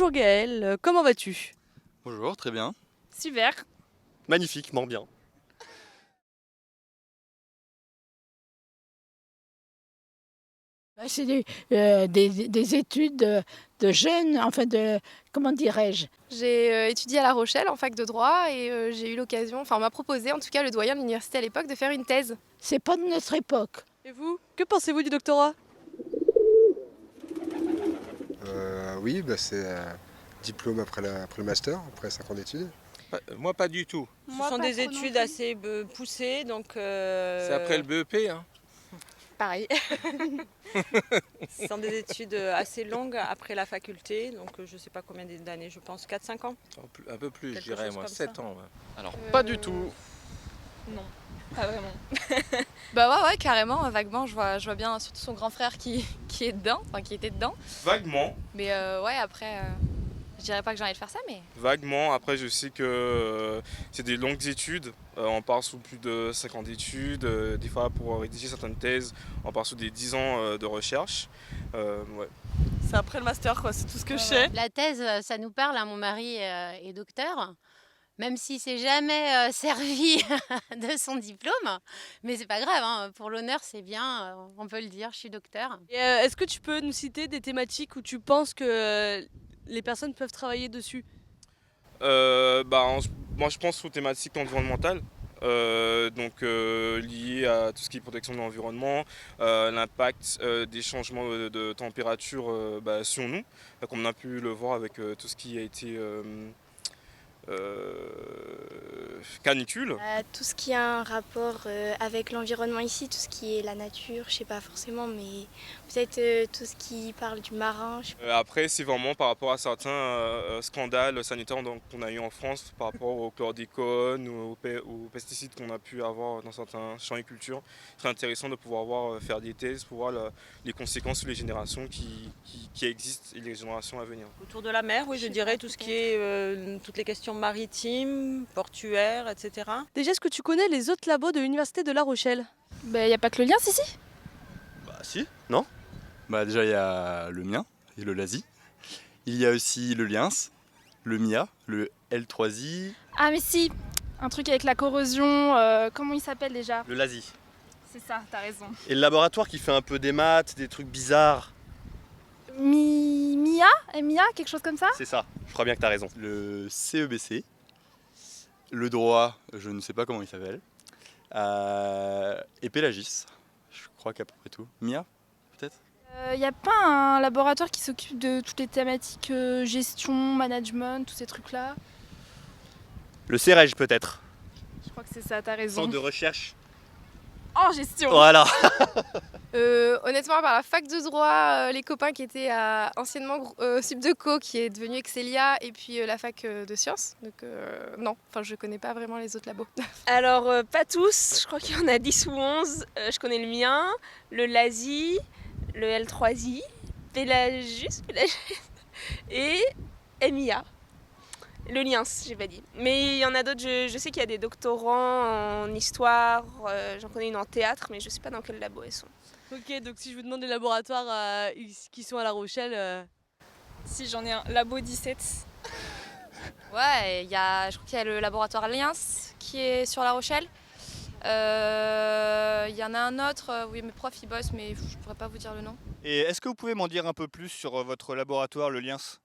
Bonjour Gaël, comment vas-tu? Bonjour, très bien. Super. Magnifiquement bien. C'est des études de jeunes, enfin comment dirais-je? J'ai étudié à La Rochelle en fac de droit et j'ai eu l'occasion, enfin on m'a proposé en tout cas le doyen de l'université à l'époque de faire une thèse. C'est pas de notre époque. Et vous, que pensez-vous du doctorat? Oui, c'est un diplôme après le master, après 5 ans d'études. Moi, pas du tout. Ce sont des études assez poussées, donc C'est après le BEP, hein. Pareil. ce sont des études assez longues après la faculté, donc je ne sais pas combien d'années, je pense 4-5 ans. Un peu plus, Quelque je dirais, chose moi, comme 7 ça. ans. Ouais. Alors, pas du tout. Non, pas vraiment. Bah ouais, carrément, vaguement, je vois bien surtout son grand frère qui est dedans, enfin qui était dedans. Vaguement, Mais ouais, après, je dirais pas que j'ai envie de faire ça, mais... vaguement. Après, je sais que c'est des longues études. On part sous plus de 5 ans d'études. Des fois, pour rédiger certaines thèses, on part sous des 10 ans de recherche. Ouais. C'est après le master quoi, c'est tout ce que je sais. La thèse, ça nous parle, hein. Mon mari est docteur, même s'il s'est jamais servi de son diplôme. Mais c'est pas grave, hein. Pour l'honneur, c'est bien, on peut le dire, je suis docteur. Et est-ce que tu peux nous citer des thématiques où tu penses que les personnes peuvent travailler dessus? Moi, je pense aux thématiques environnementales. Liées à tout ce qui est protection de l'environnement, l'impact des changements de température sur nous, comme on a pu le voir avec tout ce qui a été canicule. Tout ce qui a un rapport avec l'environnement ici, tout ce qui est la nature, je sais pas forcément, mais peut-être tout ce qui parle du marin. Après, c'est vraiment par rapport à certains scandales sanitaires qu'on a eu en France par rapport au chlordécone ou aux pesticides qu'on a pu avoir dans certains champs et cultures. C'est intéressant de pouvoir faire des thèses pour voir les conséquences sur les générations qui existent et les générations à venir. Autour de la mer, oui, je dirais tout ce qui est toutes les questions maritimes, portuaires, etc. Déjà, est-ce que tu connais les autres labos de l'université de La Rochelle? Bah y a pas que le lien, si. Bah si, non? Bah, déjà, il y a le mien et le LASI. Il y a aussi le LINS, le MIA, le L3I. Ah mais si, un truc avec la corrosion, comment il s'appelle déjà? Le LASI. C'est ça, t'as raison. Et le laboratoire qui fait un peu des maths, des trucs bizarres. Mia, quelque chose comme ça? C'est ça, je crois bien que t'as raison. Le CEBC, le droit, je ne sais pas comment il s'appelle, et Pélagis, je crois qu'à peu près tout. MIA, peut-être? Y a pas un laboratoire qui s'occupe de toutes les thématiques gestion, management, tous ces trucs-là? Le CEREJ peut-être. Je crois que c'est ça, t'as raison. Centre de recherche. En gestion. Voilà. Honnêtement, par la fac de droit, les copains qui étaient à anciennement Subdeco, qui est devenu Excelia, et puis la fac de sciences. Donc non, enfin je connais pas vraiment les autres labos. Alors, pas tous, je crois qu'il y en a 10 ou 11. Je connais le mien, le LASI, le L3I, Pélagus et MIA. Le LINS, j'ai pas dit. Mais il y en a d'autres, je sais qu'il y a des doctorants en histoire, j'en connais une en théâtre, mais je sais pas dans quel labo elles sont. Ok, donc si je vous demande les laboratoires qui sont à La Rochelle... Si, j'en ai un, Labo 17. Ouais, je crois qu'il y a le laboratoire Liens qui est sur La Rochelle. Il y en a un autre, oui mes profs ils bossent mais je pourrais pas vous dire le nom. Et est-ce que vous pouvez m'en dire un peu plus sur votre laboratoire, le LINS?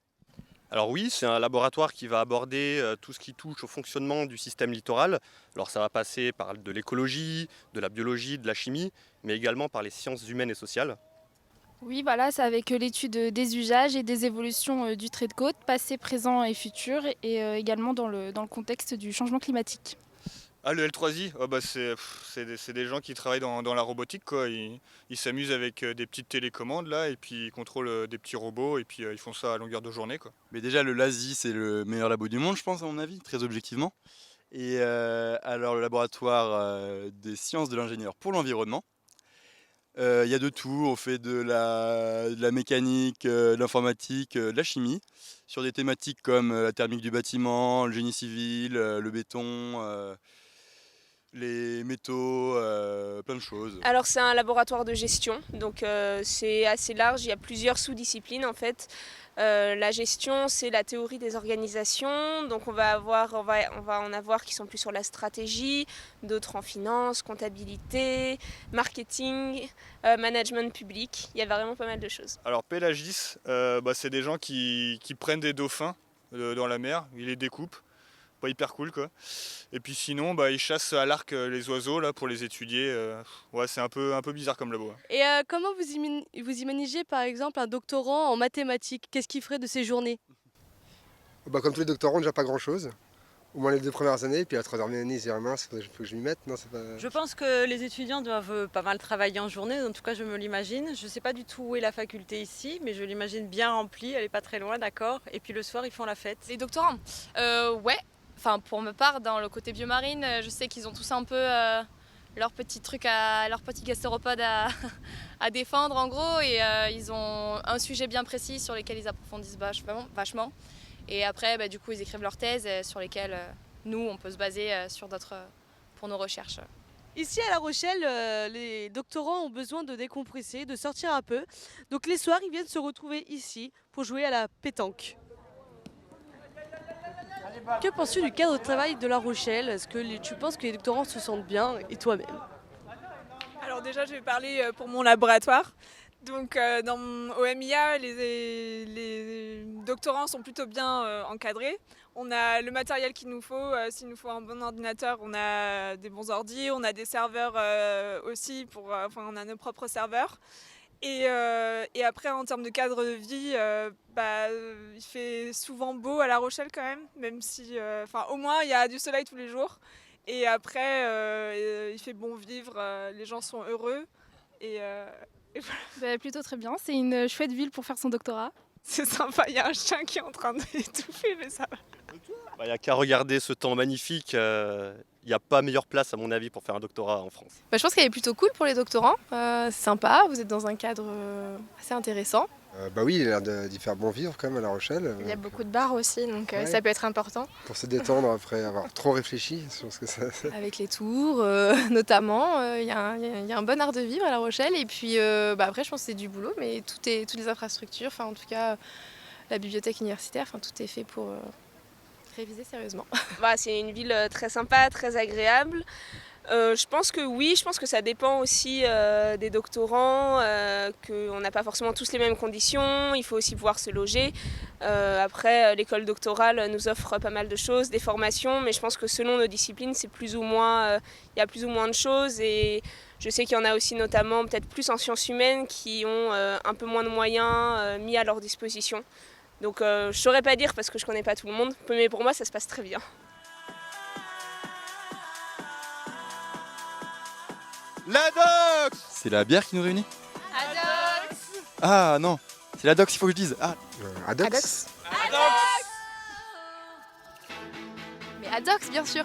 Alors oui, c'est un laboratoire qui va aborder tout ce qui touche au fonctionnement du système littoral. Alors ça va passer par de l'écologie, de la biologie, de la chimie, mais également par les sciences humaines et sociales. Oui, voilà, c'est avec l'étude des usages et des évolutions du trait de côte, passé, présent et futur, et également dans le contexte du changement climatique. Ah, le L3I, c'est des gens qui travaillent dans la robotique, quoi. Ils s'amusent avec des petites télécommandes là, et puis ils contrôlent des petits robots, et puis ils font ça à longueur de journée, quoi. Mais déjà, le LASI, c'est le meilleur labo du monde, je pense, à mon avis, très objectivement. Et alors, le laboratoire des sciences de l'ingénieur pour l'environnement. Il y a de tout, on fait de la mécanique, de l'informatique, de la chimie, sur des thématiques comme la thermique du bâtiment, le génie civil, le béton, les métaux, plein plein de choses. Alors c'est un laboratoire de gestion, donc c'est assez large, il y a plusieurs sous-disciplines en fait. La gestion, c'est la théorie des organisations, donc on va en avoir qui sont plus sur la stratégie, d'autres en finance, comptabilité, marketing, management public, il y a vraiment pas mal de choses. Alors Pélagis, c'est des gens qui prennent des dauphins dans la mer, ils les découpent. Pas hyper cool quoi. Et puis sinon ils chassent à l'arc les oiseaux là pour les étudier. Ouais, c'est un peu bizarre comme labo. Et comment vous imaginez par exemple un doctorant en mathématiques? Qu'est-ce qu'il ferait de ses journées? Comme tous les doctorants, déjà pas grand-chose. Au moins les 2 premières années, puis la 3e année, ils se disent mince, il faut que je m'y mette. Non, c'est pas... Je pense que les étudiants doivent pas mal travailler en journée, en tout cas je me l'imagine. Je ne sais pas du tout où est la faculté ici, mais je l'imagine bien remplie, elle n'est pas très loin, d'accord. Et puis le soir, ils font la fête. Les doctorants, ouais. Enfin, pour ma part, dans le côté biomarine, je sais qu'ils ont tous un peu leur petit truc, leur petit gastéropode à défendre en gros. Et ils ont un sujet bien précis sur lequel ils approfondissent vachement. Et après, du coup, ils écrivent leurs thèses sur lesquelles nous, on peut se baser sur d'autres pour nos recherches. Ici à La Rochelle, les doctorants ont besoin de décompresser, de sortir un peu. Donc les soirs, ils viennent se retrouver ici pour jouer à la pétanque. Que penses-tu du cadre de travail de La Rochelle? Est-ce que tu penses que les doctorants se sentent bien, et toi-même? Alors déjà, je vais parler pour mon laboratoire. Donc au MIA, les doctorants sont plutôt bien encadrés. On a le matériel qu'il nous faut. S'il nous faut un bon ordinateur, on a des bons ordis, on a des serveurs aussi, on a nos propres serveurs. Et après, en termes de cadre de vie, il fait souvent beau à La Rochelle quand même si, au moins il y a du soleil tous les jours. Et après, il fait bon vivre, les gens sont heureux. Et voilà. Plutôt très bien, c'est une chouette ville pour faire son doctorat. C'est sympa, il y a un chien qui est en train d'étouffer, mais ça va. Il n'y a qu'à regarder ce temps magnifique. Il n'y a pas meilleure place, à mon avis, pour faire un doctorat en France. Je pense qu'elle est plutôt cool pour les doctorants. C'est sympa, vous êtes dans un cadre assez intéressant. Oui, il a l'air d'y faire bon vivre quand même à La Rochelle. Il y a beaucoup de bars aussi, donc ça peut être important. Pour se détendre après avoir trop réfléchi sur ce que ça... Avec les tours, notamment, il y a un bon art de vivre à La Rochelle. Et puis après, je pense que c'est du boulot, mais toutes les infrastructures, en tout cas la bibliothèque universitaire, tout est fait pour réviser sérieusement. C'est une ville très sympa, très agréable. Je pense que ça dépend aussi des doctorants, qu'on n'a pas forcément tous les mêmes conditions, il faut aussi pouvoir se loger. Après, l'école doctorale nous offre pas mal de choses, des formations, mais je pense que selon nos disciplines, il y a plus ou moins de choses. Et je sais qu'il y en a aussi notamment peut-être plus en sciences humaines qui ont un peu moins de moyens mis à leur disposition. Donc je ne saurais pas dire parce que je ne connais pas tout le monde, mais pour moi ça se passe très bien. La Dox! C'est la bière qui nous réunit? Adox! Ah non, c'est la Dox, il faut que je dise. Ah. Adox? Adox! Mais Adox, bien sûr!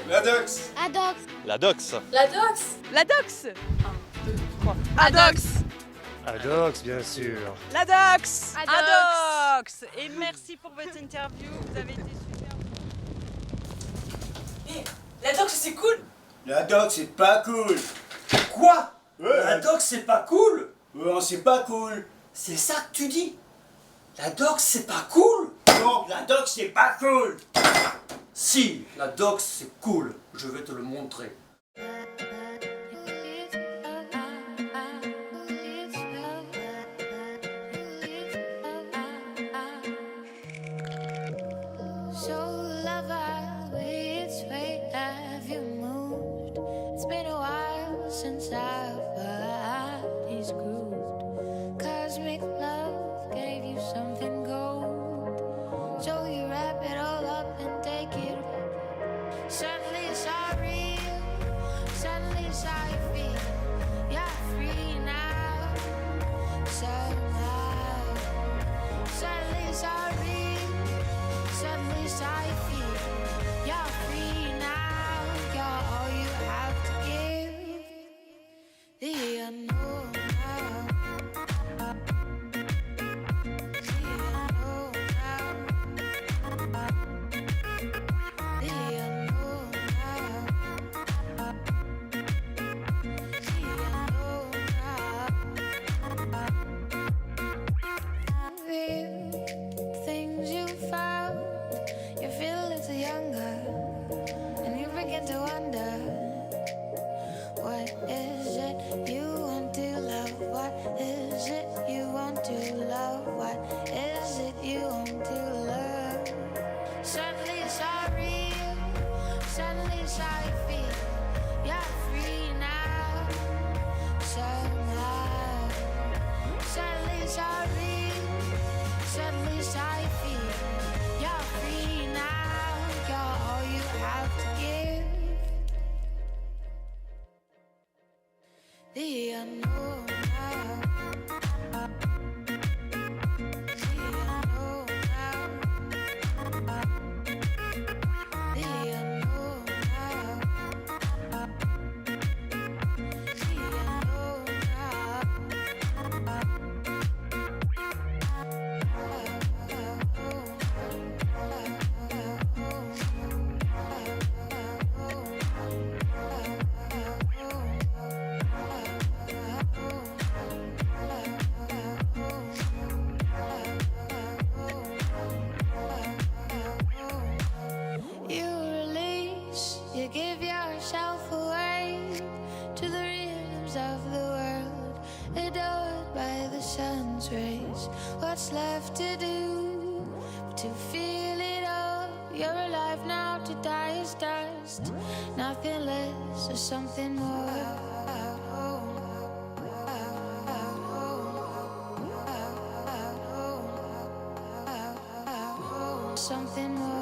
La Dox! Adox! La Dox! La Dox! La Dox! 1, 2, 3. Adox! Adox, bien sûr. La Dox! Adox! Et merci pour votre interview, vous avez été super. La Dox, c'est cool! La Dox, c'est pas cool! Quoi? Ouais. La Dox, c'est pas cool? Non, c'est pas cool! C'est ça que tu dis? La Dox, c'est pas cool? Non, la Dox, c'est pas cool! Si, la Dox, c'est cool. Je vais te le montrer. Since our bodies grooved, cosmic love gave you something gold, so you wrap it all up and take it. Suddenly it's all real, suddenly it's how you feel. You're free now, so now. Suddenly it's all real, suddenly it's how you feel. You're free now, you're all you have to give. The unknown. The unknown now. You release, you give yourself away to the rhythms of the world, adored by the sun's rays. What's left to do but to feel it all? You're alive now, to die is dust. Nothing less or something more. Something more.